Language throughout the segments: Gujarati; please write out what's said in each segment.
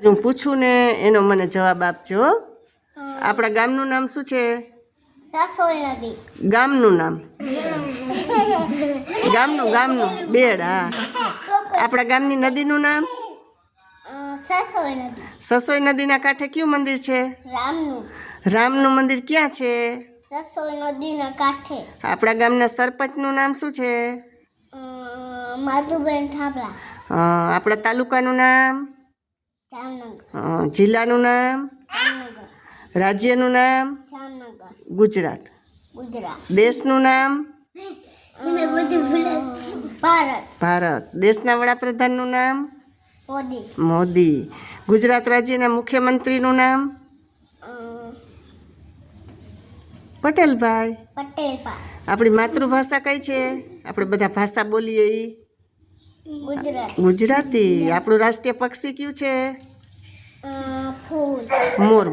હું પૂછું ને એનો મને જવાબ આપજો. આપણા ગામનું નામ શું છે? સસોઈ નદી. ગામનું નામ ગામનું બેડ. હા, આપણા ગામની નદીનું નામ? સસોઈ નદી. સસોઈ નદીના કાંઠે કયું મંદિર છે? રામનું. રામનું મંદિર ક્યાં છે? સસોઈ નદીના કાંઠે. આપણા ગામના સરપંચનું નામ શું છે? માધુબેન થાપલા. આપણા તાલુકાનું નામ? જામનગર. જિલ્લાનું નામ? જામનગર. રાજ્યનું નામ? જામનગર. ગુજરાત. ગુજરાત. દેશનું નામ? ભારત. ભારત. દેશના વડાપ્રધાનનું નામ? મોદી. મોદી. ગુજરાત રાજ્યના મુખ્યમંત્રીનું નામ? પટેલભાઈ. પટેલભાઈ. આપણી માતૃભાષા કઈ છે? આપણે બધા ભાષા બોલીએ એ ગુજરાતી. ગુજરાતી. આપણું રાષ્ટ્રીય પક્ષી કયું છે? ફૂલ. મોર.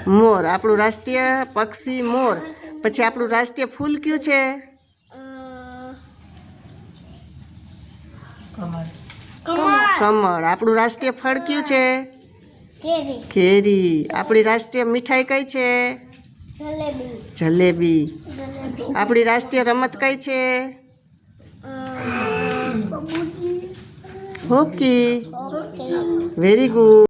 મોર. આપણું રાષ્ટ્રીય પક્ષી મોર. પછી આપણું રાષ્ટ્રીય ફૂલ કયું છે? કમળ. આપણું રાષ્ટ્રીય ફળ કયું છે? કેરી. કેરી. આપણી રાષ્ટ્રીય મીઠાઈ કઈ છે? જલેબી. જલેબી. આપણી રાષ્ટ્રીય રમત કઈ છે? હોકી. Very good.